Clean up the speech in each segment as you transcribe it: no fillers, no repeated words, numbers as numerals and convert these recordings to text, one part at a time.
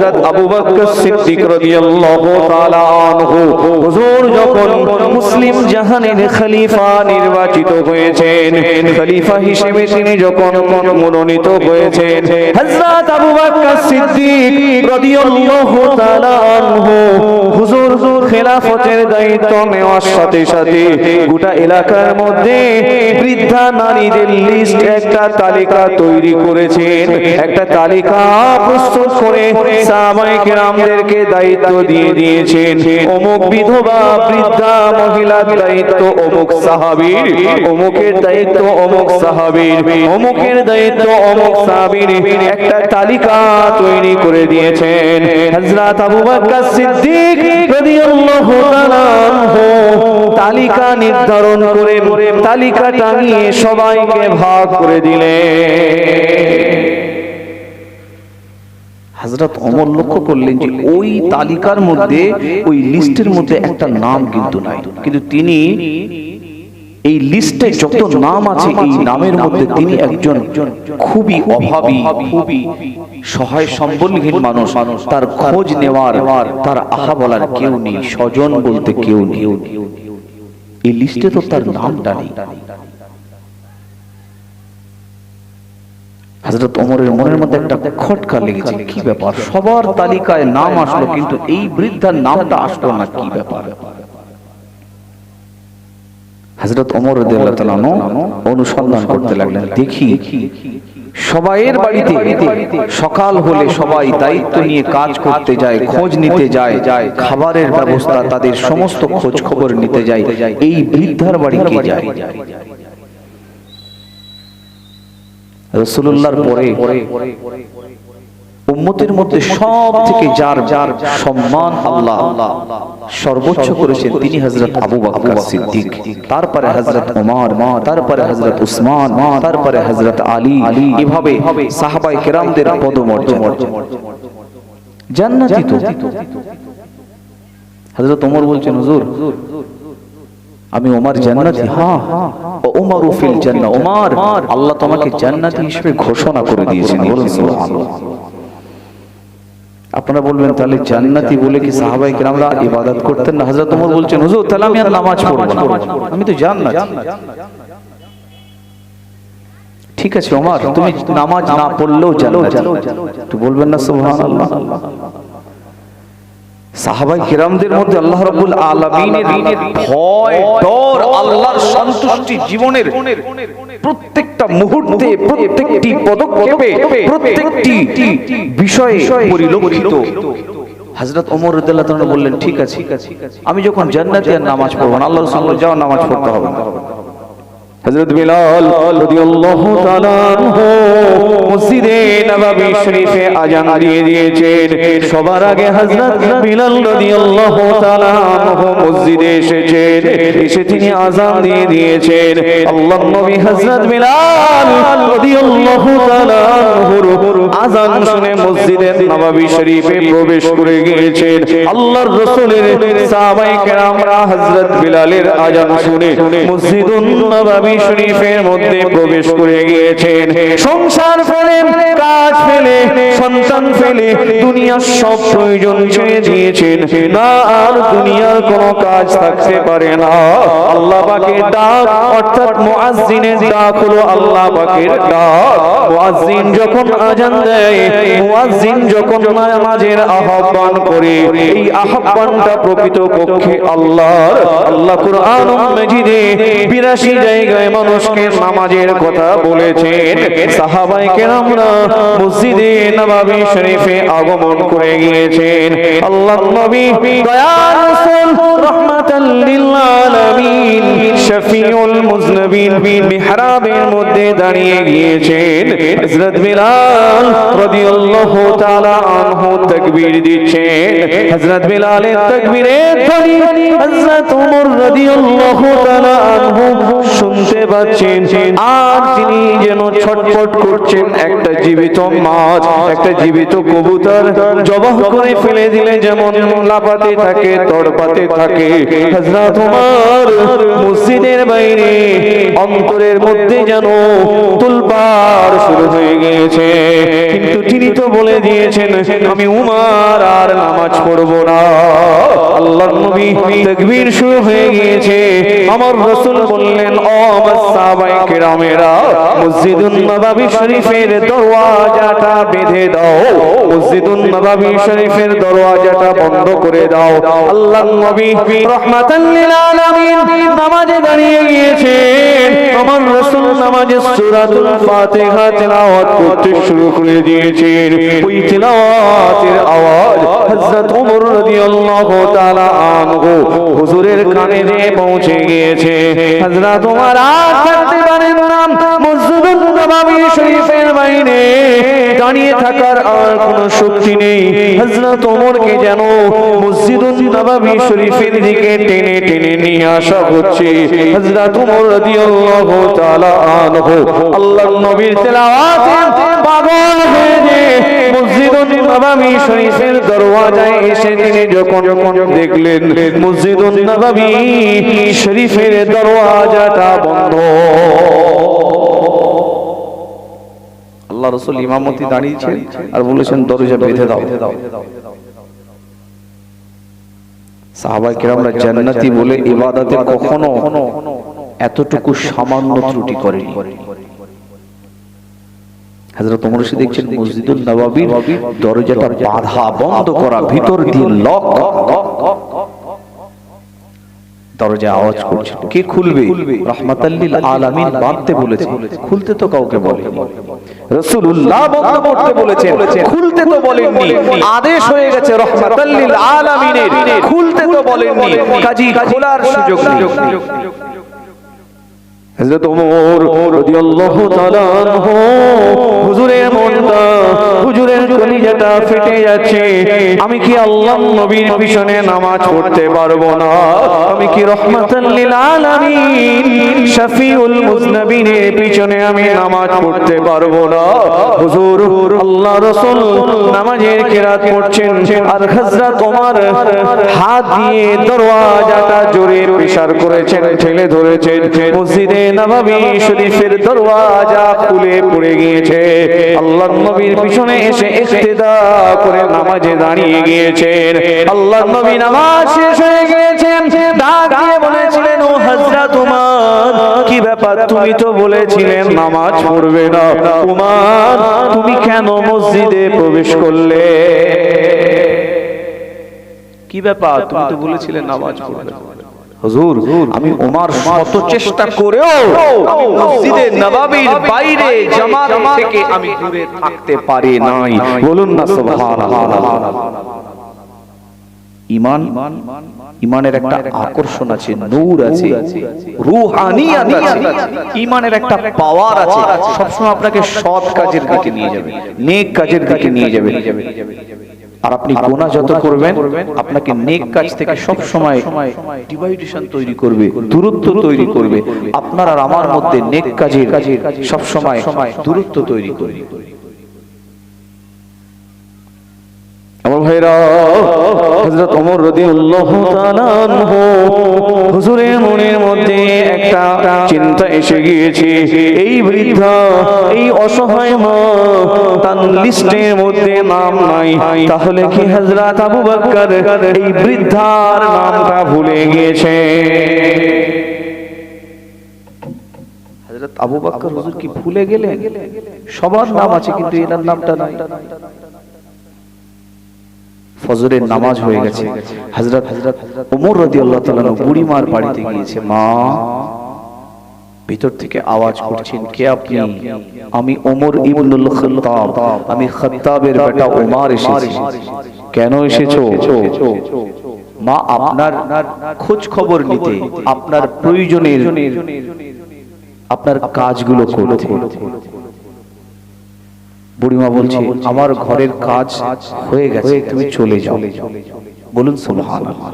হযরত আবু বকর সিদ্দিক রাদিয়াল্লাহু তাআলা আনহু হুজুর যখন মুসলিম জাহানের খলিফা নির্বাচিত হয়েছেন, খলিফা হিসেবে তিনি যখন মনোনীত হয়েছেন, হযরত আবু বকর সিদ্দিক রাদিয়াল্লাহু তাআলা আনহু হুজুর খেলাফতের দায়িত্ব নেওয়ার সাথে সাথে গোটা এলাকার মধ্যে বৃদ্ধা নারীদের লিস্ট একটা তালিকা তৈরি করেছেন, একটা তালিকা প্রস্তুত করে সাহাবায়ে কেরামদেরকে দায়িত্ব দিয়ে দিয়েছেন। অমুক বিধবা বৃদ্ধা মহিলার দায়িত্ব অমুক সাহাবীর, অমুকের দায়িত্ব অমুক সাহাবীর, অমুকের দায়িত্ব অমুক সাহাবীর, একটা তালিকা তৈরি করে দিয়েছেন। হযরত আবু বকর সিদ্দিক রাদিয়াল্লাহু তাআলা আনহু তালিকা নির্ধারণ করে তালিকা টাঙিয়ে সবাইকে ভাগ করে দিলেন। হযরত ওমর লক্ষ্য করলেন যে ওই তালিকার মধ্যে, ওই লিস্টের মধ্যে একটা নাম কিন্তু নাই, কিন্তু তিনি এই লিস্টে যত নাম আছে এই নামের মধ্যে তিনি একজন খুবই অভাবী, খুবই সহায় সম্বলহীন মানুষ, তার খোঁজ নেওয়ার, তার আহা বলার কেউ নেই, স্বজন বলতে কেউ নেই। এই লিস্টে তো তার নামটা নেই। হযরত ওমরের মনের মধ্যে একটা খটকা লেগেছে, কি ব্যাপার, সবার তালিকায় নাম আসলো কিন্তু এই বৃদ্ধার নামটা আসলো না, কি ব্যাপার। হযরত ওমর রাদিয়াল্লাহু তাআলা অনুসন্ধান করতে লাগলেন, দেখি সবাইয়ের বাড়িতে সকাল হলে সবাই দায়িত্ব নিয়ে কাজ করতে যায়, খোঁজ নিতে যায়, খাবারের ব্যবস্থা, তাদের সমস্ত খোঁজ খবর নিতে যায়, এই বৃদ্ধার বাড়ি কে যায়? রাসূলুল্লাহর পরে উম্মতের মধ্যে সব থেকে যার যার সম্মান আল্লাহ সর্বোচ্চ করেছেন তিনি হযরত আবু বকর সিদ্দিক, তারপরে হযরত ওমর, তারপরে হযরত উসমান, তারপরে হযরত আলী, এভাবে সাহাবায়ে কেরামদের পদমর্যাদা। জান্নাতি তো। হযরত ওমর বলছেন, হুজুর আমি ওমর জান্নাতি? হ্যাঁ, ওমরু ফিল জান্নাহ, ওমর আল্লাহ তোমাকে জান্নাতি হিসেবে ঘোষণা করে দিয়েছেন, বলুন সুবহানাল্লাহ। আপনারা বলবেন তাহলে জান্নাতি বলে কি সাহাবায়ে কেরামরা ইবাদত করতেন না? হযরত ওমর বলছেন, হুজুর তাহলে আমি আর নামাজ পড়ব না, আমি তো জান্নাতি। ঠিক আছে ওমর, তুমি নামাজ না পড়লেও জান্নাতি, তো বলবেন না সুবহানাল্লাহ। সাহাবায়ে কেরামদের মধ্যে আল্লাহ রাব্বুল আলামিনের ভয়, ডর, আল্লাহর সন্তুষ্টি জীবনের প্রত্যেকটা মুহূর্তে, প্রত্যেকটি পদক্ষেপে, প্রত্যেকটি বিষয়ে পরিলক্ষিত। হযরত ওমর রাদিয়াল্লাহু তাআলা বললেন, ঠিক আছে আমি যখন জান্নাতি আর নামাজ পড়ব না। আল্লাহর রাসূল বললেন, যাও নামাজ পড়তে হবে না। হযরত বিলাল রাদিয়াল্লাহু তাআলা আনহু মসজিদে নববী শরীফে আযান দিয়ে দিয়েছেন। সবার আগে হযরত বিলাল রাদিয়াল্লাহু তাআলা আনহু মসজিদে এসেছেন, এসে তিনি আযান দিয়ে দিয়েছেন। আল্লাহর নবী হযরত বিলাল রাদিয়াল্লাহু তাআলা আনহুর আযান শুনে মসজিদে নববী শরীফে প্রবেশ করে গিয়েছেন। আল্লাহর রাসূলের সাহাবায়ে কেরামরা হযরত বিলালের আযান শুনে মসজিদুন নববী শরীফের মধ্যে প্রবেশ করে গিয়েছেন। সংসার ফেলে, কাজ ফেলে, সন্তান ফেলে দুনিয়ার সব প্রয়োজন ছেড়ে দিয়েছেন। না আর দুনিয়ার কোনো কাজ থাকতে পারে না। আল্লাহ পাকের ডাক, অর্থাৎ মুয়াজ্জিনের ডাক হলো আল্লাহ পাকের ডাক। মুয়াজ্জিন যখন আযান দেয়, মুয়াজ্জিন যখন নামাজের আহ্বান করে, এই আহ্বানটা প্রকৃতপক্ষে আল্লাহর। আল্লাহ কুরআন মাজিদে ৮২ জায়গায় মানুষকে নামাজের কথা বলেছেন। সাহাবায়ে কেরামরা মসজিদে নববী শরীফে আগমন করে গিয়েছেন। আল্লাহর নবী দয়ার রাসূল রাহমাতাল লিল আলামিন শফিউল মুজনিবিন মিহরাবের মধ্যে দাঁড়িয়ে গিয়েছেন। হযরত বিলাল রাদিয়াল্লাহু তাআলা আনহু তাকবীর দিচ্ছেন। হযরত বিলালের তাকবীরের ধ্বনি হযরত ওমর রাদিয়াল্লাহু তাআলা আনহু শুনতে পাচ্ছেন। আর তিনি যেন ছটফট করছেন। একটা জীবিত মাছ, একটা জীবিত কবুতর জবাহ করে ফেলে দিলে যেমন লাফাতে থাকে, তড়পাতে থাকে, হযরত ওমর মসজিদ মসজিদের বাইরে অন্তরের মধ্যে যেন তোলপাড় শুরু হয়ে গিয়েছে। কিন্তু তিনি তো বলে দিয়েছেন আমি উমার আর নামাজ পড়বো না। আল্লাহর নবী তাকবীর শুরু হয়ে গিয়েছে। আমার রাসূল বললেন ও আমার সাহাবায়ে কেরামেরা, মসজিদুন নববী শরীফের দরওয়াজাটা বেঁধে দাও, মসজিদুন নববী শরীফের দরওয়াজাটা বন্ধ করে দাও। আল্লাহর নবী রাহমাতাল লিল আলামিন নামাজে দাঁড়িয়ে গিয়েছেন। আমার রাসূল নামাজে সূরাতুল ফাতিহা তেলাওয়াত করতে শুরু করে দিয়েছেন। ওই তেলাওয়াতের আওয়াজ হযরত ওমর রাদিয়াল্লাহু তাআলা আনহু হুজুরের কানে যেয়ে পৌঁছে গিয়েছে। হযরত ওমর আর থাকতে পারেন না, মসজিদুন নববী শরীফের বাইরে দাঁড়িয়ে থাকার আর কোনো শক্তি নেই। হযরত ওমরকে যেন মসজিদুন নববী শরীফের দিকে টেনে টেনে নিয়ে আসা হচ্ছে। হযরত ওমর রাদিয়াল্লাহু তাআলা আনহু আল্লাহর নবীর তেলাওয়াতে পাগল হয়ে গিয়ে মসজিদুন নববী শরীফের দরওয়াজায় এসে তিনি যখন দেখলেন মসজিদুন নববী শরীফের দরওয়াজাটা বন্ধ। আল্লাহ রাসূল ইমামতি দাঁড়িয়েছেন আর বলেছেন দরজা বেঁধে দাও। সাহাবায়ে কেরামরা জান্নাতি বলে ইবাদতে কখনো এতটুকু সামান্য ত্রুটি করেনি। হযরত ওমর এসে দেখছেন মসজিদুন নববীর দরজাটা বাঁধা, বন্ধ করা, ভিতর দিয়ে লক। দরজা আওয়াজ করছে, কে খুলবে? রাহমাতাল লিল আলামিন বাঁধতে বলেছে, খুলতে তো কাউকে বলেনি। রাসূলুল্লাহ বন্ধ করতে বলেছেন, খুলতে তো বলেননি। আদেশ হয়ে গেছে রাহমাতাল লিল আলামিনের, খুলতে তো বলেননি, কাজী খোলার সুযোগ নেই। হযরত ওমর রাদিয়াল্লাহু তাআলা আনহু হুজুরের মনটা, হুজুরের কলিজাটা ফেটে যাচ্ছে। আমি কি আল্লাহর নবীর পিছনে নামাজ পড়তে পারবো না? আমি কি রাহমাতাল লিল আলামিন শাফিউল মুজনাবিনের পিছনে আমি নামাজ পড়তে পারবো না? হুজুর আল্লাহ রাসূল নামাজের কিরাত পড়ছেন আর হযরত ওমর হাত দিয়ে দরওয়াজাটা জোরে প্রেসার করেছেন, ঠেলে ধরেছেন। মসজিদে নববী শরীফের দরওয়াজা খুলে পড়ে গিয়েছে। আল্লাহর নবীর পিছনে এসে ইক্তেদা করে নামাজে দাঁড়িয়ে গিয়েছেন। আল্লাহর নবী নামাজ শেষ হয়ে গিয়েছেন, ডাক দিয়ে বলেছিলেন ও হযরত ওমর, কি ব্যাপার? তুমি তো বলেছিলেন নামাজ পড়বে না, ওমর তুমি কেন মসজিদে প্রবেশ করলে? কি ব্যাপার? তুমি তো বলেছিলে নামাজ পড়বে না। হুজুর আমি ওমর শত চেষ্টা করেও আমি মসজিদে নববীর বাইরে জামাত থেকে আমি দূরে থাকতে পারি নাই। বলুন না সুবহানাল্লাহ। ঈমান, ঈমানের একটা আকর্ষণ আছে, নূর আছে, রূহানিয়াত আছে, ঈমানের একটা পাওয়ার আছে। সব সময় আপনাকে সৎ কাজের দিকে নিয়ে যাবে, নেক কাজের দিকে নিয়ে যাবে। আর আপনি গুনাহ যত করবেন আপনাকে নেক কাজ থেকে সব সময় ডিভাইডেশন তৈরি করবে, দূরত্ব তৈরি করবে। আপনার আর আমার মধ্যে নেক কাজের সব সময় দূরত্ব তৈরি করবে। আমার ভাইরা, হযরত ওমর রাদিয়াল্লাহু তাআলা আনহু হুজুরের মনের মধ্যে একটা চিন্তা এসে গিয়েছে। এই বৃদ্ধা, এই অসহায় মা, তার লিস্টের মধ্যে নাম নাই। তাহলে কি হযরত আবু বকর এই বৃদ্ধার নামটা ভুলে গিয়েছে? হযরত আবু বকর হুজুর কি ভুলে গেলেন? সবার নাম আছে কিন্তু এনার নামটা নাই। ফজরের নামাজ হয়ে গেছে, হযরত ওমর রাদিয়াল্লাহু তাআলা বুড়িমার বাড়িতে গিয়েছে। মা, ভিতর থেকে আওয়াজ করছেন, কে আপনি? আমি ওমর ইবনুল খাত্তাব, আমি খাত্তাবের বেটা ওমর এসেছি। কেন এসেছো? মা আপনার খোঁজ খবর নিতে, আপনার প্রয়োজনের, আপনার কাজগুলো করতে। বুড়িমা বলছে, আমার ঘরের কাজ হয়ে গেছে, তুমি চলে যাও। বলুন সুবহানাল্লাহ।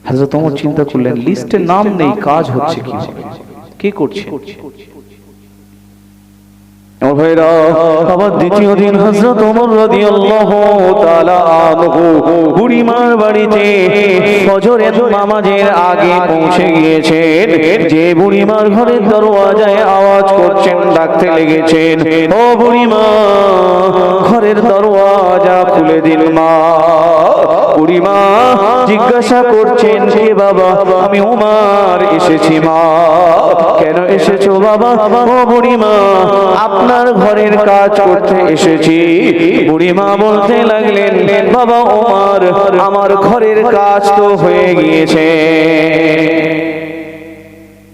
হযরত ওমর চিন্তা করলেন, লিস্টে নাম নেই, কাজ হচ্ছে কি, কে করছে? আবার দ্বিতীয় দিন হযরত ওমর রাদিয়াল্লাহু তাআলা আনহু বুড়িমার বাড়িতে ফজরের নামাজের আগে পৌঁছে গিয়েছেন। যে বুড়িমার ঘরের দরওয়াজায় আওয়াজ করছেন, ডাকতে লেগেছেন, ও বুড়িমা, ঘরের দরওয়াজা খুলে দিন মা। বুড়িমা জিজ্ঞাসা করছেন, কে বাবা? আমি ওমর এসেছি মা। কেন এসেছো বাবা? ও বুড়িমা, আপনার ঘরের কাজ করতে এসেছি। বুড়িমা বলতে লাগলেন, বাবা ওমর, আমার ঘরের কাজ তো হয়ে গিয়েছে।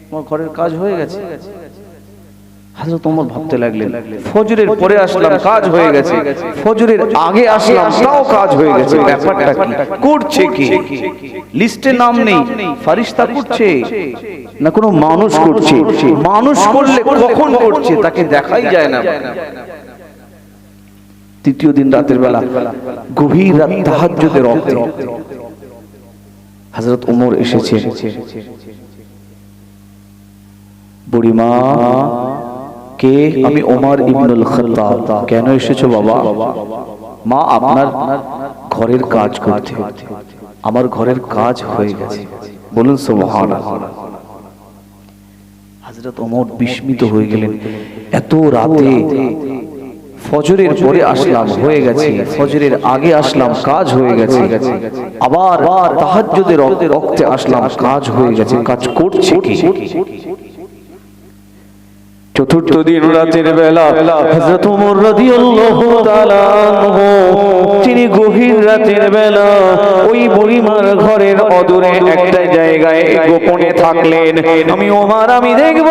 আমার ঘরের কাজ হয়ে গেছে। হযরত ওমর ভাবতে লাগলেন, ফজরের পরে আসলাম, কাজ হয়ে গেছে, ফজরের আগে আসলাম, তাও কাজ হয়ে গেছে, ব্যাপারটা কি? করছে কি? লিস্টে নাম নেই, ফেরেশতা করছে না কোনো মানুষ করছে? মানুষ করলে কখন করছে তাকে দেখাই যায় না। তৃতীয় দিন রাতের বেলা, গভীর রাত, তাহাজ্জুদের ওয়াক্তে হযরত ওমর এসেছে। বুড়িমা, কে? আমি ওমর ইবনুল খাত্তাব। কেন এসেছো বাবা? মা, আপনার ঘরের কাজ করতে। আমার ঘরের কাজ হয়ে গেছে। বলুন সুবহানাল্লাহ। হযরত ওমর বিস্মিত হয়ে গেলেন, এত রাতে, ফজরের পরে আসলাম, হয়ে গেছে, ফজরের আগে আসলাম, কাজ হয়ে গেছে, আবার তাহাজ্জুদের ওয়াক্তে আসলাম, কাজ হয়ে গেছে, কাজ করছে কি? চতুর্থ দিন রাতের বেলা হযরত ওমর রাদিয়াল্লাহু তাআলা আনহু তিনি গভীর রাতের বেলা ওই বুড়িমার ঘরের অদূরে একটা জায়গায় গোপনে থাকলেন। আমি ওমর, আমি দেখব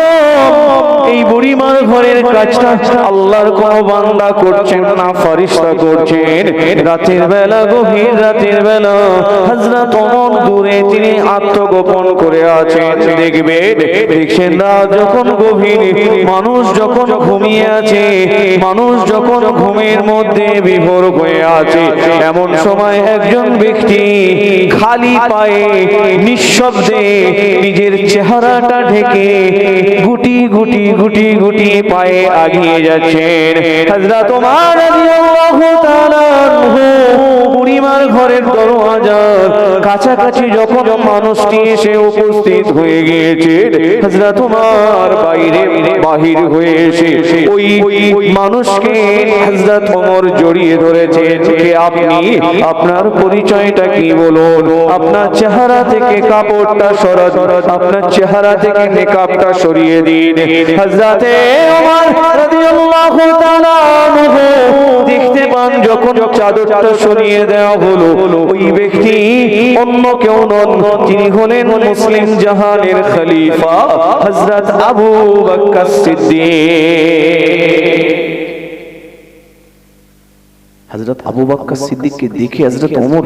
এই বুড়িমার ঘরের কাজটা আল্লাহর কোন বান্দা করছেন না ফেরেশতা করছেন। রাতের বেলা, গভীর রাতের বেলা হযরত ওমর দূরে তিনি আত্মগোপন করে আছেন। দেখবেন, দেখছেন না, যখন গভীর, মানুষ যখন ঘুমিয়ে আছে, মানুষ যখন ঘুমের মধ্যে বিভোর হয়ে আছে, এমন সময় একজন ব্যক্তি খালি পায়ে নিঃশব্দে নিজের চেহারাটা ঢেকে গুটি গুটি গুটি গুটি পায়ে আগিয়ে যাচ্ছেন। হযরত ওমর রাদিয়াল্লাহু তাআলা আনহু বুড়িমার ঘরের দরওয়াজার কাছাকাছি যখন মানুষটি এসে উপস্থিত হয়ে গিয়েছে, হযরত ওমর বাহির হয়ে এসে ওই মানুষকে হযরত ওমর জড়িয়ে ধরেছেন। কে আপনি? আপনার পরিচয়টা কি বলুন? আপনার চেহারা থেকে কাপড়টা সরান, আপনার চেহারা থেকে নিকাবটা সরিয়ে দিন। হযরত ওমর রাদিয়াল্লাহু তাআলা আনহু দেখতে পান, যখন চাদরটা সরিয়ে দেওয়া হলো, ওই ব্যক্তি অন্য কেউ নন, তিনি হলেন মুসলিম জাহানের খলিফা হযরত আবু বকর সিদ্দিক। হযরত আবু বকর সিদ্দিককে দেখে হযরত ওমর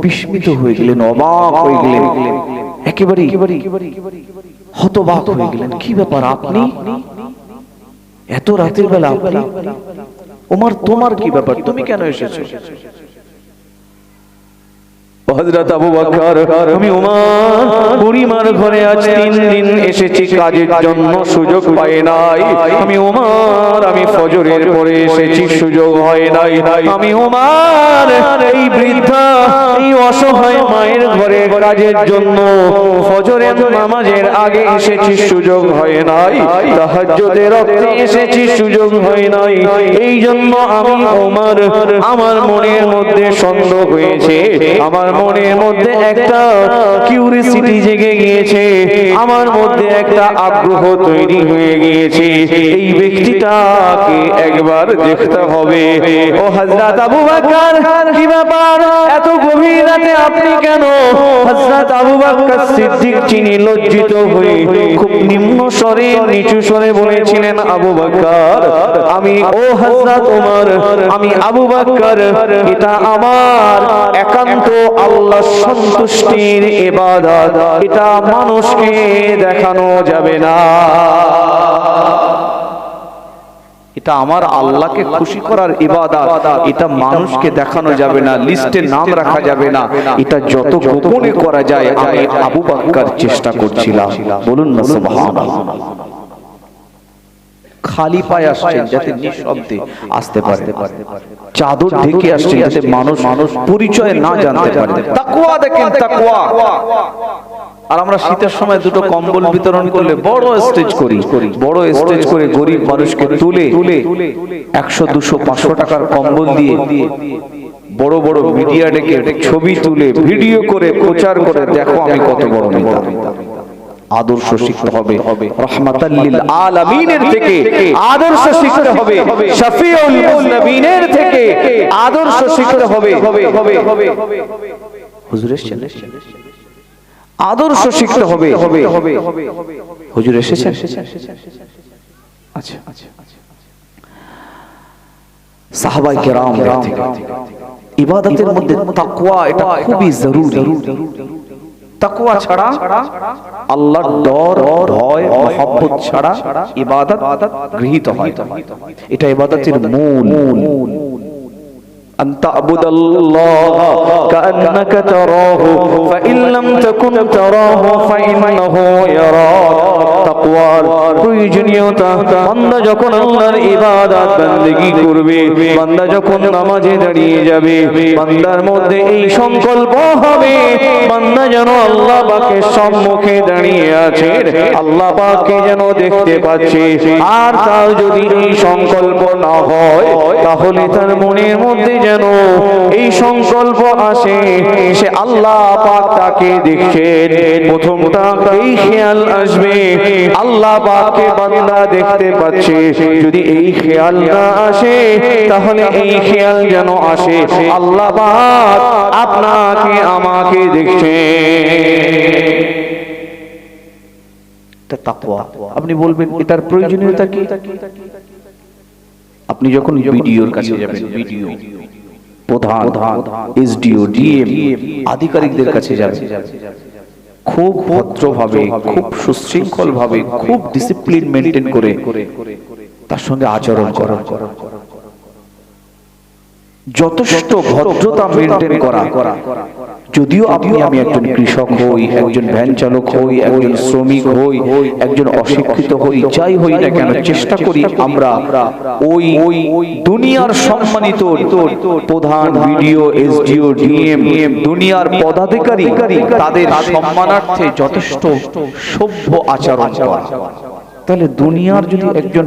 বিস্মিত হয়ে গেলেন, অবাক হয়ে গেলেন, একেবারে হতবাক হয়ে গেলেন। কি ব্যাপার, আপনি এত রাতের বেলা? আপনি ওমর, তোমার কি ব্যাপার? তুমি কেন এসেছো? হযরত আবু বকর, আমি ওমর বুড়িমার ঘরে আজ 3 দিন এসেছি কাজের জন্য, সুযোগ পাই নাই। আমি ওমর, আমি ফজরের পরে এসেছি, সুযোগ হয় নাই। আমি ওমর এই বৃদ্ধা, এই অসহায় মায়ের ঘরে কাজের জন্য ফজরের নামাজের আগে এসেছি, সুযোগ হয় নাই। তাহাজ্জুদের ওয়াক্তে এসেছি, সুযোগ হয় নাই। এই জন্য আমি ওমর, আমার মনের মধ্যে সন্দেহ হয়েছে, আমার মনের মধ্যে একটা কিউরিসিটি জেগে গিয়েছে, আমার মধ্যে একটা আগ্রহ তৈরি হয়ে গিয়েছে, এই ব্যক্তিটাকে একবার দেখতে হবে। ও হযরত আবু বকর, কি ব্যাপার, এত গভীর রাতে আপনি কেন? হযরত আবু বকর সিদ্দিক তিনি লজ্জিত হয়ে খুব নিম্ন স্বরে, নিচু স্বরে বলেছিলেন, আবু বকর, আমি, ও হযরত ওমর, আমি আবু বকর, এটা আমার একান্ত আল্লাহর সন্তুষ্টির ইবাদত, এটা মানুষকে দেখানো যাবে না। এটা আমার আল্লাহকে খুশি করার ইবাদত, এটা মানুষকে দেখানো যাবে না, লিস্টে নাম রাখা যাবে না। এটা যত গোপনে করা যায় আমি আবু বকর চেষ্টা করছিলাম। বলুন না সুবহানাল্লাহ। খালি পায়ে আসছেন যাতে নিঃশব্দে আসতে পারে, চাদর ঢেকে আসছেন যাতে মানুষ পরিচয় না জানতে পারে। তাকওয়া দেখেন, তাকওয়া। আর আমরা শীতের সময় দুটো কম্বল বিতরণ করলে বড় স্টেজ করি, বড় স্টেজ করে গরিব মানুষকে তুলে 100, 200, 500 টাকার কম্বল দিয়ে বড় বড় মিডিয়া ডেকে ছবি তুলে ভিডিও করে প্রচার করে, দেখো আমি কত বড় নেতা। আদর্শ শিখতে হবে রাহমাতাল লিল আলামিনের থেকে, আদর্শ শিখতে হবে শফিউল মুজনিবিনের থেকে, আদর্শ শিখতে হবে হুজুর এসেছেন, আদর্শ শিখতে হবে হুজুর এসেছেন। আচ্ছা, সাহাবায়ে কেরামদের থেকে ইবাদতের মধ্যে তাকওয়া এটা খুবই জরুরি। তাকওয়া ছাড়া, আল্লাহর ডর, ভয়, মহব্বত ছাড়া ইবাদত গৃহীত হয়। এটা ইবাদতের মূল। أن تعبد الله كأنك تراه فإن لم تكن تراه فإنه يراك। তাকওয়ার প্রয়োজনীয়তা, বান্দা যখন আল্লাহর ইবাদত বندگی করবে, বান্দা যখন নামাজে দাঁড়িয়ে যাবে, বান্দার মধ্যে এই সংকল্প হবে বান্দা যেন আল্লাহ পাকের সম্মুখে দাঁড়িয়ে আছে, আল্লাহ পাককে যেন দেখতে পাচ্ছে। আর তার যদি এই সংকল্প না হয় তাহলে তার মনের মধ্যে যেন এই সংকল্প আসে সে আল্লাহ পাক তাকে দেখছেন। প্রথমটা এই খেয়াল আসবে আল্লাহ পাককে বান্দা দেখতে পাচ্ছে। যদি এই খেয়াল না আসে তাহলে এই খেয়াল যেন আসে আল্লাহ পাক আপনাকে আমাকে দেখছেন। তাকওয়া। আপনি বলবেন এটার প্রয়োজনীয়তা কি? আপনি যখন ভিডিওর কাছে যাবেন, ভিডিও প্রধান, এসডিও, ডিএম আধিকারিকদের কাছে যাবেন, খুব ভদ্রভাবে, খুব সুশৃঙ্খল ভাবে, খুব ডিসিপ্লিন মেনটেন করে তার সঙ্গে আচরণ করা, যথেষ্ট ভদ্রতা মেনটেন করা। যদিও আপনি আমি একজন কৃষক হই, একজন ভ্যান চালক হই, একজন শ্রমিক হই, একজন অশিক্ষিত হই, যাই হই না কেন, চেষ্টা করি আমরা ওই দুনিয়ার সম্মানিত প্রধান, ভিডিও, এসডিও, ডিএম, দুনিয়ার পদাধিকারী তাদের সম্মানার্থে যথেষ্ট সভ্য আচরণ করা। তাহলে দুনিয়ার যদি একজন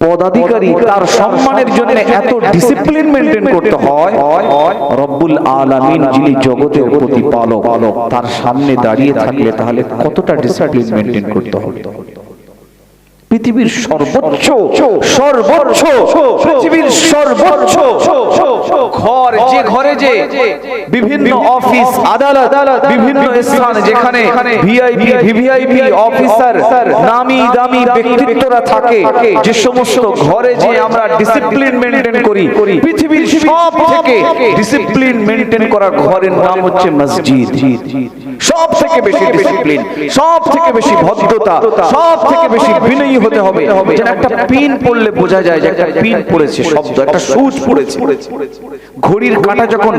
পদাধিকারী তার সম্মানের জন্য এত ডিসিপ্লিন মেনটেন করতে হয়, রব্বুল আলামিন যিনি জগতের প্রতিপালক তার সামনে দাঁড়িয়ে থাকলে তাহলে কতটা ডিসিপ্লিন মেনটেন করতে হবে। পৃথিবীর সর্বোচ্চ পৃথিবীর সর্বোচ্চ ঘর, যে ঘরে যে বিভিন্ন অফিস, আদালত, বিভিন্ন স্থান যেখানে ভিআইপি, ভিভিআইপি অফিসার, নামি দামি ব্যক্তিত্বরা থাকে, যে সমস্ত ঘরে যে আমরা ডিসিপ্লিন মেনটেন করি, পৃথিবীর সব থেকে ডিসিপ্লিন মেনটেন করা ঘরের নাম হচ্ছে মসজিদ। সব থেকে বেশি ডিসিপ্লিন, সব থেকে বেশি ভদ্রতা, সব থেকে বেশি বিনয়ী হতে হবে। যেন একটা পিন পড়লে বোঝা যায় যে একটা পিন পড়েছে, শব্দ, একটা সুচ পড়েছে। ঘড়ির কাঁটা যখন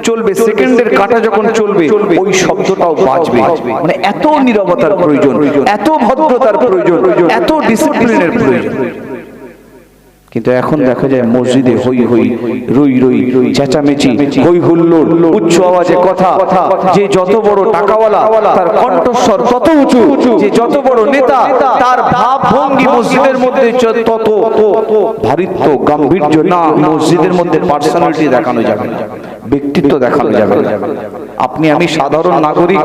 চলবে, সেকেন্ডের কাঁটা যখন চলবে, ওই শব্দটাও বাজবে। মানে এত নীরবতার প্রয়োজন, এত ভদ্রতার প্রয়োজন, এত ডিসিপ্লিনের প্রয়োজন। কিন্তু এখন দেখা যায় মসজিদে হই হই, রই রই, চেঁচামেচি, হই হুল্লোড়, উচ্চ আওয়াজে কথা। যে যত বড় টাকাওয়ালা তার কণ্ঠস্বর তত উঁচু, যে যত বড় নেতা তার ভাব ভঙ্গি মসজিদের মধ্যে তত ভারিত্ব, গাম্ভীর্য না। মসজিদের মধ্যে পার্সোনালিটি দেখানো যাবে না, ব্যক্তিত্ব দেখানো যাবে না। আপনি আমি সাধারণ নাগরিক,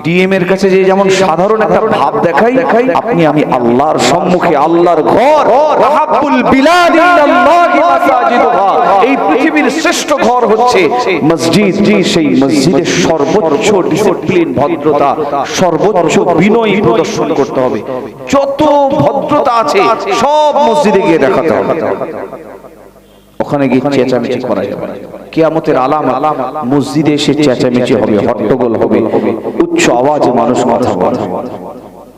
ডিএম এর কাছে যে যেমন সাধারণ একটা ভাব দেখাই, আপনি আমি আল্লাহর সম্মুখে, আল্লাহর ঘর, রাহাবুল বিলাদ ইল্লাল্লাহি মাসাজিদুহা, এই পৃথিবীর শ্রেষ্ঠ ঘর হচ্ছে মসজিদ। সেই মসজিদের সর্বোচ্চ ডিসিপ্লিন, ভদ্রতা, সর্বোচ্চ বিনয় প্রদর্শন করতে হবে। যত ভদ্রতা আছে সব মসজিদে গিয়ে দেখাতে হবে। ওখানে গিয়ে চেঁচামেচি করা যাবে না। কিয়ামতের আলামত মসজিদে এসে চেঁচামেচি হবে, হট্টগোল হবে, উচ্চ আওয়াজে মানুষ কথা বলবে।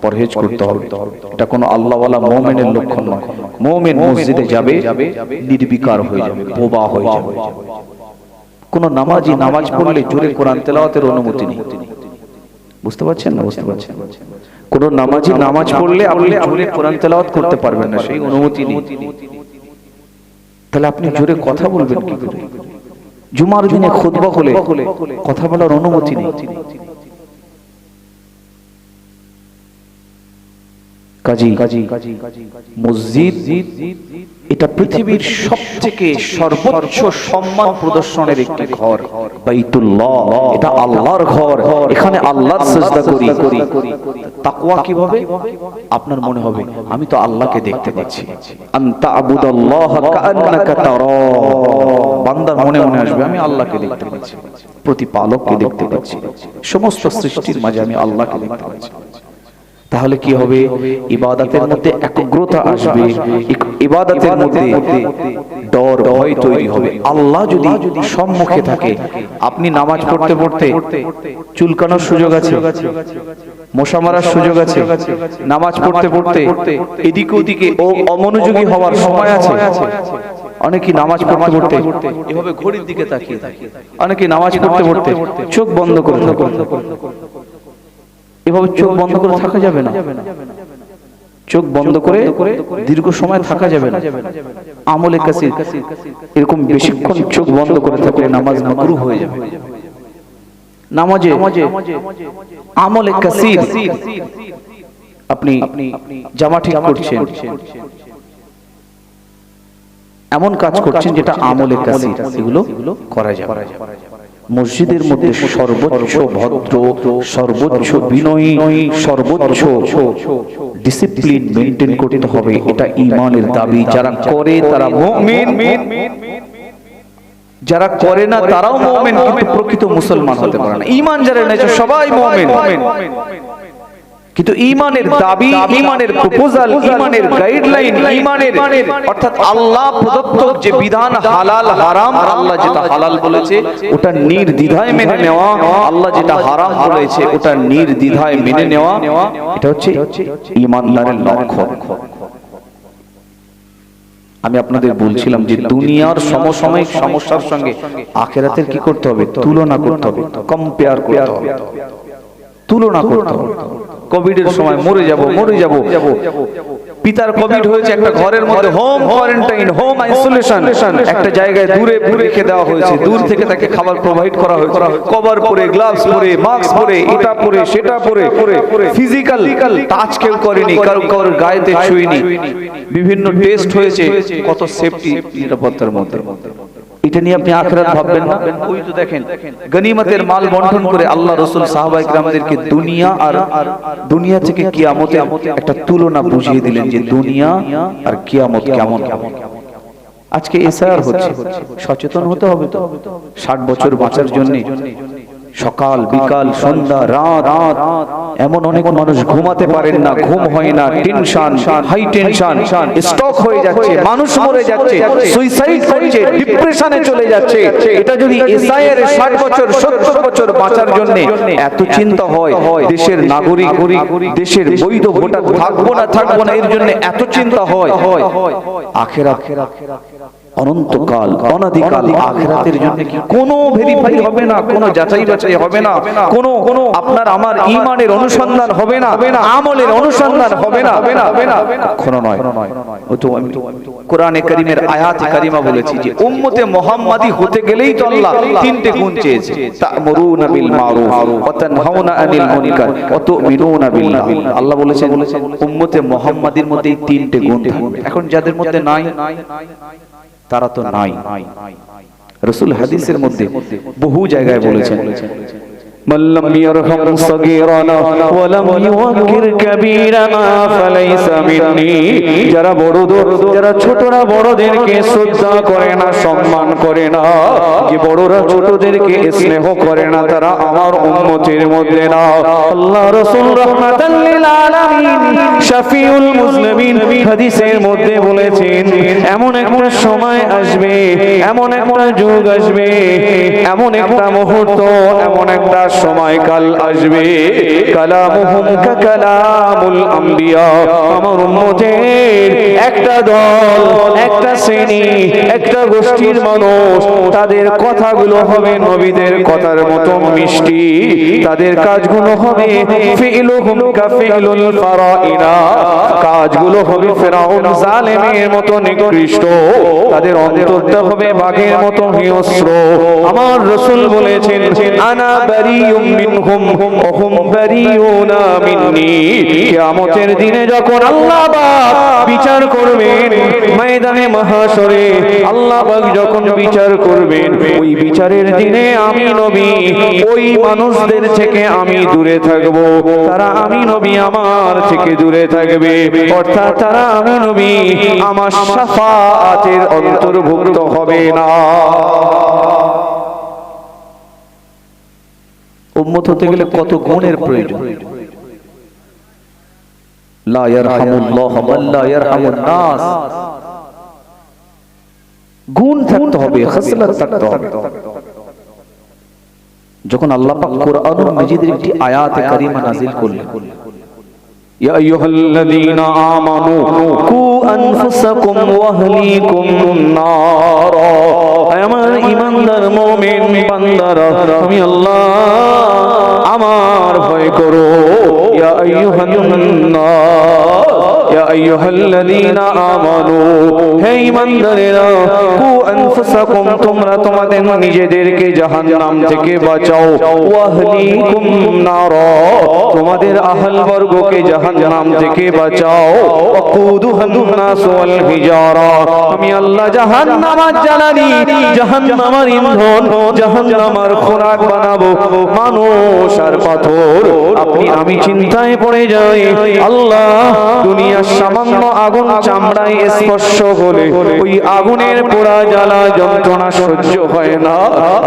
পরহেজ করতে হবে। এটা কোনো আল্লাহওয়ালা মুমিনের লক্ষণ নয়। মুমিন মসজিদে যাবে নির্বিকার হয়ে যাবে, বোবা হয়ে যাবে। কোন নামাজি নামাজ পড়লে জোরে কোরআন তেলাওয়াতের অনুমতি নেই। বুঝতে পারছেন না? বুঝতে পারছেন? কোন নামাজি নামাজ পড়লে আপনি জোরে কোরআন তেলাওয়াত করতে পারবেন না, সেই অনুমতি নেই। তাহলে আপনি জোরে কথা বলবেন কি করে? জুমার দিনে খুতবা হলে কথা বলার অনুমতি নেই। কাজী মসজিদ এটা পৃথিবীর সবথেকে সর্বোচ্চ সম্মান প্রদর্শনের একটি ঘর। বাইতুল্লাহ এটা আল্লাহর ঘর, এখানে আল্লাহর সিজদা করি। তাকওয়া কিভাবে? আপনার মনে হবে আমি তো আল্লাহকে দেখতে পাচ্ছি। আনতা আবুদাল্লাহ কাআন্নাকা তারা, বান্দার মনে মনে আসবে আমি আল্লাহকে দেখতে পাচ্ছি, প্রতিপালককে দেখতে পাচ্ছি, সমস্ত সৃষ্টির মাঝে আমি আল্লাহকে দেখতে পাচ্ছি। তাহলে কি হবে? ইবাদতের মধ্যে একাগ্রতা আসবে, ইবাদতের মধ্যে ডর ভয় তৈরি হবে। আল্লাহ যদি সম্মুখে থাকে, আপনি নামাজ পড়তে পড়তে চুলকানোর সুযোগ আছে, মশা মারার সুযোগ আছে, নামাজ পড়তে পড়তে এদিকে ওদিকে অমনোযোগী হওয়ার সময় আছে। অনেকে নামাজ পড়তে পড়তে এভাবে ঘড়ির দিকে তাকিয়ে থাকে, অনেকে নামাজ পড়তে পড়তে চোখ বন্ধ করে থাকে। এভাবে চোখ বন্ধ করে থাকা যাবে না, চোখ বন্ধ করে দীর্ঘ সময় থাকা যাবে না। আমলে কাসির এরকম বেশিক্ষণ চোখ বন্ধ করে থাকলে নামাজ মাকরুহ হয়ে যাবে। নামাজে আমলে কাসির, আপনি জামা ঠিক করছেন, এমন কাজ করছেন যেটা আমলে কাসির, এগুলো করা যাবে। মসজিদের মধ্যে সর্বোচ্চ ভদ্র, সর্বোচ্চ বিনয়ী, সর্বোচ্চ ডিসিপ্লিন মেইনটেইন করতে হবে। এটা ঈমানের দাবি। যারা করে তারা মুমিন, যারা করে না তারাও মুমিন, কিন্তু প্রকৃত মুসলমান হতে পারে না। ঈমান যারা নেই সবাই মুমিন, কিন্তু ঈমানের দাবি, ঈমানের প্রপোজাল, ঈমানের গাইডলাইন, ঈমানের অর্থাৎ আল্লাহ প্রদত্ত যে বিধান হালাল হারাম, আল্লাহ যেটা হালাল বলেছে ওটা নির্দ্বিধায় মেনে নেওয়া, আল্লাহ যেটা হারাম বলেছে ওটা নির্দ্বিধায় মেনে নেওয়া, এটা হচ্ছে ঈমানদারের লক্ষণ। আমি আপনাদের বলছিলাম যে দুনিয়ার সমসাময়িক সমস্যার সঙ্গে আখিরাতের কি করতে হবে? তুলনা করতে হবে, কম্পেয়ার করতে হবে, তুলনা করতে হবে। কোভিডের সময় মরে যাব, পিতার কোভিড হয়েছে, একটা ঘরের মধ্যে হোম কোয়ারেন্টাইন, হোম আইসোলেশন, একটা জায়গায় দূরে রেখে দেওয়া হয়েছে, দূর থেকে তাকে খাবার প্রোভাইড করা হয়েছে, কভার পরে, গ্লাভস পরে, মাস্ক পরে, এটা পরে, সেটা পরে, ফিজিক্যাল টাচ কেউ করেনি, কারোর গায়েতে ছুঁয়নি, বিভিন্ন টেস্ট হয়েছে, কত সেফটি নিরাপত্তার মধ্যে। এটা নিয়ে আপনি আখিরাত ভাববেন না? ওই তো দেখেন গনিমতের মাল বন্টন করে আল্লাহ রাসূল সাহাবায়ে কিরামদেরকে দুনিয়া আর দুনিয়া থেকে কিয়ামতের একটা তুলনা বুঝিয়ে দিলেন যে দুনিয়া আর কিয়ামত কেমন। আজকে এসআর হচ্ছে, সচেতন হতে হবে তো। 60 বছর বাঁচার জন্য সকাল বিকাল সন্ধ্যা রাত এমন অনেক মানুষ ঘুমাতে পারেন না, ঘুম হয় না, টেনশন, হাই টেনশন, স্ট্রোক হয়ে যাচ্ছে, মানুষ মরে যাচ্ছে, সুইসাইড করছে, ডিপ্রেশনে চলে যাচ্ছে। এটা যদি এসআইয়ের 60 বছর 70 বছর বাঁচার জন্য এত চিন্তা হয়, দেশের নাগরিক, দেশের বৈধ ভোটার থাকবো না এর জন্য এত চিন্তা হয়, আখিরাত অনন্তকাল অনাদিকাল আখিরাতের জন্য কি কোনো ভেরিফাই হবে না, কোনো যাচাই বাছাই হবে না, কোনো আপনার আমার ঈমানের অনুসন্ধান হবে না, আমলের অনুসন্ধান হবে না, কখনো নয়। ও তো আমি কোরআনে কারীমের আয়াত কারিমা বলেছি যে উম্মতে মুহাম্মাদি হতে গেলেই তো আল্লাহ তিনটে গুণ চেয়েছে, তা'মুরুনা বিল মারুফ ওয়া তানহাউনা আনিল মুনকার ওয়া তু'মিনুনা বিল্লাহ। আল্লাহ বলেছেন উম্মতে মুহাম্মাদির মধ্যে এই তিনটে গুণ থাকবে। এখন যাদের মধ্যে নাই তারা তো নাই। রাসূল হাদিসের মধ্যে বহু জায়গায় বলেছেন মান লাম ইয়ারহাম সাগীরানা ওয়া লাম ইউওয়াক্কির কাবীরানা ফালাইসা মিন্নী। যারা বড়দের, যারা ছোটরা বড়দেরকে শ্রদ্ধা করে না, সম্মান করে না, যে বড়রা ছোটদেরকে স্নেহ করে না, তারা আমার উম্মতের মধ্যে না। আল্লাহ রাসূল রাহমাতাল লিল আলামিন শাফিউল মুসলিমিন হাদিসের মধ্যে বলেছেন এমন একটা সময় আসবে, এমন একটা যুগ আসবে, এমন একটা মুহূর্ত, এমন একটা সময়কাল আসবে কালামুহুম কালামুল আম্বিয়া, আমার উম্মতের একটা দল, একটা শ্রেণী, একটা গোষ্ঠীর মানুষ, তাদের কথাগুলো হবে নবীদের কথার মতো মিষ্টি, তাদের কাজগুলো হবে ফিলুহুম কাফিলুল ফারাইনা, কাজগুলো হবে ফিরাউন জালেমের মতো নিকৃষ্ট, তাদের অন্তরটা হবে বাঘের মতো হিংস্র। আমার রাসূল বলেছেন আনা বারিউম মিনহুম ওয়া হুম বারিউনা মিন্নি, কিয়ামতের দিনে যখন আল্লাহ পাক বিচার করবেন ময়দানে মাহশরে, আল্লাহ পাক যখন বিচার করবেন ওই বিচারের দিনে আমি নবী ওই মানুষদের থেকে আমি দূরে থাকব, তারা আমি নবী আমার থেকে দূরে থাকবে, অর্থাৎ তারা আমি নবী আমার শাফাআতের অন্তর্ভুক্ত হবে না। উম্মত হতে গেলে কত গুণের প্রয়োজন। লা ইয়ারহামুল্লাহ মান লা ইয়ারহামুন নাস, গুণ থাকতে হবে, খাসলাত থাকতে হবে। যখন আল্লাহ পাক কোরআনুল মাজিদের একটি আয়াতে কারিমা নাযিল করলেন, ইয়া আইয়ুহাল্লাযীনা আমানু কু আনফুসাকুম ওয়া আহলিকুম নার, আমার ঈমানদার মুমিন বান্দারা তুমি আল্লাহ আমার ভয় করো। ইয়া আইয়ুহান নাস, ইয়া আইয়ুহাল্লাযীনা আমানু, হে ঈমানদারেরা, কু আনফুসাকুম, তোমরা তোমাদের নিজেদেরকে জাহান্নাম থেকে বাঁচাও, ওয়া আহলিকুম নার, তোমাদের আহল বর্গকে জাহান্নাম থেকে বাঁচাও, ওয়াকুদুহান নাস ওয়াল হিজারা, আমি আল্লাহ জাহান্নামের জ্বালানি, জাহান্নামের ইন্ধন, জাহান্নামের খোরাক বানাবো মানুষ আর পাথর। আপনি আমি চিন্তায় পড়ে যাই, আল্লাহ দুনিয়ার সামান্য আগুন চামড়ায় স্পর্শ হলে ওই আগুনের পোড়া জ্বালা যন্ত্রণা সহ্য হয় না,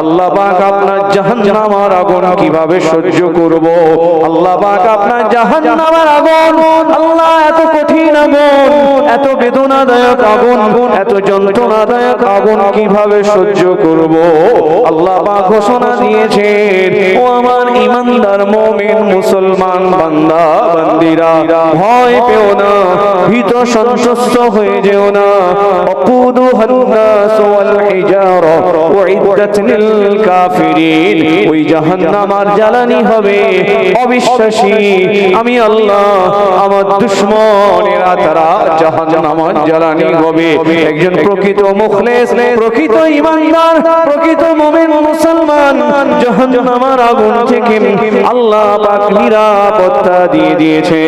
আল্লাহ পাক আপনার জাহান্নামের আগুন কিভাবে সহ্য করব? আল্লাহ পাক আপনার জাহান্নামের আগুন, আল্লাহ এত কঠিন আগুন, এত বেদনাদায়ক আগুন, এত যন্ত্রণাদায়ক আগুন কিভাবে সহ্য করব? আল্লাহ পাক ঘোষণা দিয়েছেন, ও আমার ঈমানদার মুমিন মুসলমান বান্দা বান্দিরা, ভয় পেও না, ভীত সন্ত্রস্ত হয়ে যেও না। ওয়াকুদুহান নাস ওয়াল হিজারা উইদ্দাত লিল কাফিরিন, ওই জাহান্নামের জ্বালানি হবে অবিশ্বাসী, আমি আল্লাহ আমার দুশমনেরা তারা জাহান্নামের জ্বালানি হবে। একজন প্রকৃত মুখলেস, প্রকৃত ঈমানদার, প্রকৃত মুমিন মুসলমান জাহান্নামের আগুন থেকে আল্লাহ পাক নিরাপত্তা দিয়ে দিয়েছে।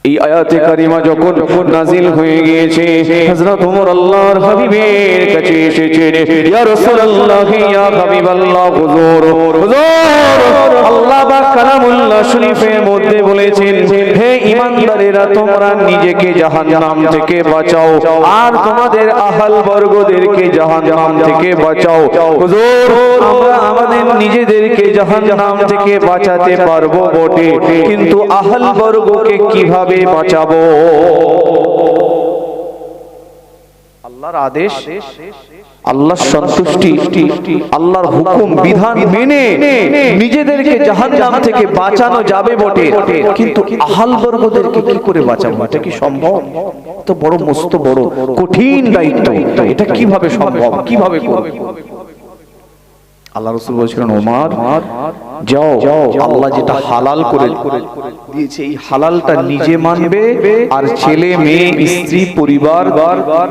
এই আয়াতে কারিমা যখন নাজিল হয়ে গিয়েছে, হযরত ওমর আল্লাহর হাবিবের কাছে এসেছেন, ইয়া রাসূলুল্লাহ, ইয়া হাবিবাল্লাহ, হুজুর হুজুর, আল্লাহ পাক কালামুল্লাহ শরীফের মধ্যে বলেছেন, হে ঈমানদারেরা, তোমরা নিজেকে জাহান্নাম থেকে বাঁচাও আর তোমাদের আহল বর্গদেরকে জাহান্নাম থেকে বাঁচাও। হুজুর, আমরা আমাদের নিজেদেরকে জাহান্নাম থেকে বাঁচাতে পারবো বটে, কিন্তু আহল বর্গকে কিভাবে বাঁচাবো? আল্লাহর আদেশ, আল্লাহর সন্তুষ্টি, আল্লাহর হুকুম বিধান মেনে নিজেদেরকে জাহান্নাম থেকে বাঁচানো যাবে বটে, কিন্তু আহল বর্গদেরকে কি করে বাঁচাবো? এটা কি সম্ভব? তো বড় মস্ত বড় কঠিন দায়িত্ব, এটা কিভাবে সম্ভব, কিভাবে করবে? আল্লাহ রাসূল বলেছিলেন, ওমর যাও, আল্লাহ যেটা হালাল করে দিয়েছে এই হালালটা নিজে মানবে, আর ছেলে মেয়ে স্ত্রী পরিবার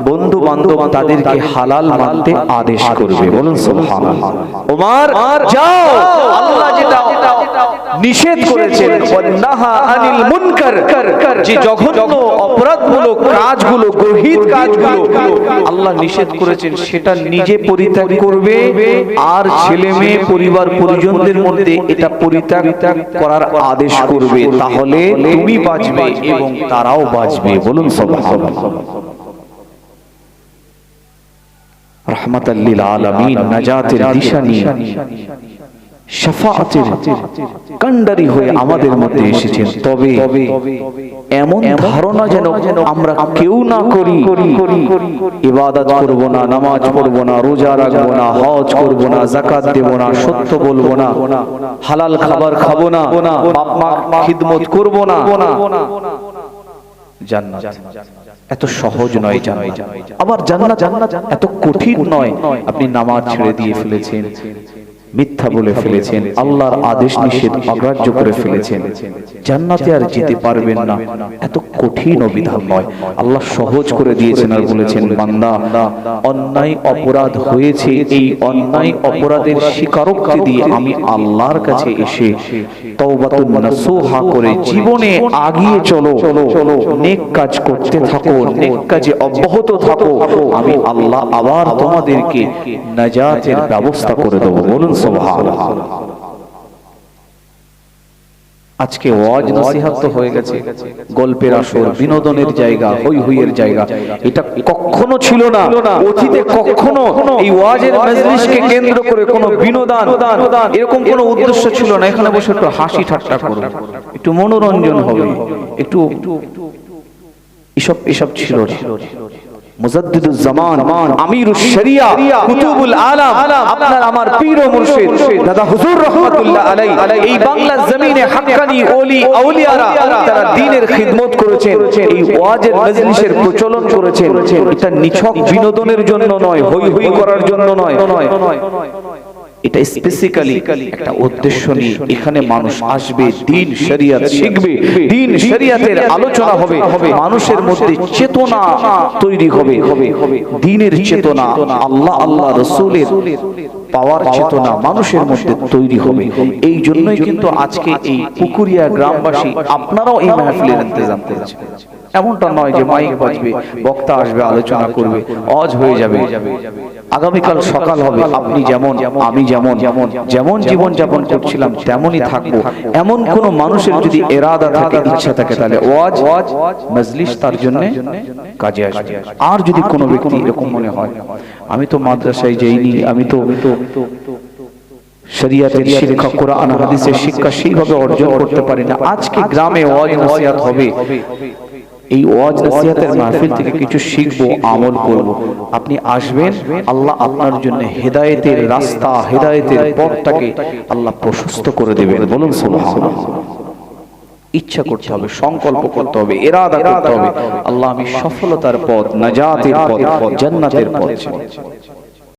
বন্ধু বান্ধব তাদেরকে হালাল মানতে আদেশ করবে। বলুন সুবহানাল্লাহ। ওমর যাও, আল্লাহ যেটা নিষেধ করেছেন, ওয়ান্নাহা আনিল মুনকার, যে জঘন্য অপরাধমূলক কাজগুলো, গর্হিত কাজগুলো আল্লাহ নিষেধ করেছেন, সেটা নিজে পরিত্যাগ করবে, আর ছেলে মেয়ে পরিবার পরিজনদের মধ্যে এটা পরিত্যাগ করার আদেশ করবে, তাহলে তুমি বাঁচবে এবং তারাও বাঁচবে। বলুন সুবহানাল্লাহ। রাহমাতাল লিল আলামিন, নাজাতের দিশানি শাফাআতের কান্ডারি হয়ে আমাদের মধ্যে এসেছেন। তবে এমন ধারণা যেন আমরা কেউ না করি, ইবাদত করব না, নামাজ পড়ব না, রোজা রাখবো না, হজ করব না, যাকাত দেব না, সত্য বলবো না, হালাল খাবার খাবো না, বাপ মা খিদমত করব না, জান্নাত এত সহজ নয়। জান্নাত আবার জান্নাত এত কঠিন নয়। আপনি নামাজ ছেড়ে দিয়ে ফেলেছেন, মিথ্যা বলে ফেলেছেন, আল্লাহর আদেশ নিষেধ অগ্রাহ্য করে ফেলেছেন, জান্নাতে আর যেতে পারবেন না, এত কঠিন বিধান নয়। আল্লাহ সহজ করে দিয়েছেন আর বলেছেন, বান্দা অন্যায় অপরাধ হয়েছে, এই অন্যায় অপরাধের স্বীকারোক্তি দিয়ে আমি আল্লাহর কাছে এসে তওবাতুন নাসুহা করে জীবনে আগিয়ে চলো, নেক কাজ করতে থাকো, নেক কাজে অব্যাহত থাকো, আমি আল্লাহ আবার তোমাদেরকে নাজাতের ব্যবস্থা করে দেবো। বলুন সুবহানাল্লাহ। আজকে ওয়াজ নসিহত তো হয়ে গেছে, গল্পের আসর, বিনোদনের জায়গা, হই হইয়ের জায়গা। এটা কখনো ছিল না অতীতে, কখনো এই ওয়াজের মজলিসকে কেন্দ্র করে কোনো বিনোদন এরকম কোনো উদ্দেশ্য ছিল না। এখানে বসে একটু হাসি ঠাট্টা করো, একটু মনোরঞ্জন হবে, একটু এসব ছিল না। মুজাদ্দিদুজ জামান, আমিরুশ শরিয়া, কুতুবুল আলাম, আপনার আমার পীর ও মুর্শিদ দাদা হুজুর রাহমাতুল্লাহ আলাইহি এই বাংলার জমিনে হাক্কানি ওলি আউলিয়ারা তারা দ্বীনের খিদমত করেছেন, এই ওয়াজের মজলিসের প্রচলন করেছেন। এটা নিছক বিনোদনের জন্য নয়, হই হই করার জন্য নয়, এটা স্পেসিক্যালি একটা উদ্দেশ্য নিয়ে এখানে মানুষ আসবে, দ্বীন শরিয়ত শিখবে, দ্বীন শরিয়তের আলোচনা হবে, মানুষের মধ্যে চেতনা তৈরি হবে, দ্বীনের চেতনা, আল্লাহ রাসূলের পাওয়ার চেতনা মানুষের মধ্যে তৈরি হবে। এই জন্যই কিন্তু আজকে এই পুকুরিয়া গ্রামবাসী আপনারাও এই মাহফিলের ইন্তজাম করেছেন। এমনটা নয় যে মাইক বাজবে, বক্তা আসবে, আলোচনা করবে, ওয়াজ হয়ে যাবে, আগামীকাল সকাল হবে, আপনি যেমন আমি যেমন জীবন যাপন করছিলাম তেমনই থাকবো, এমন কোন মানুষের যদি ইরাদা থাকে, ইচ্ছা থাকে, তাহলে ওয়াজ মজলিস তার জন্য কাজে আসবে। আর যদি কোনো ব্যক্তি এরকম মনে হয় আমি তো মাদ্রাসায় যাইনি, আমি তো শরিয়তের শিক্ষা, কোরআন হাদিসের শিক্ষা সেইভাবে অর্জন করতে পারি না, আজকে গ্রামে ওয়াজ নসিহত হবে, এই ওয়াজ নসিহতের মাহফিল থেকে কিছু শিখবো, আমল করব, আপনি আসবেন, আল্লাহ আপনার জন্য হেদায়েতের রাস্তা, হেদায়েতের পথটাকে আল্লাহ প্রশস্ত করে দেবেন। বলুন সুবহানাল্লাহ। ইচ্ছা করতে হবে, সংকল্প করতে হবে, ইরাদা করতে হবে, আল্লাহ আমি সফলতার পথ, নাজাতের পথ, জান্নাতের পথ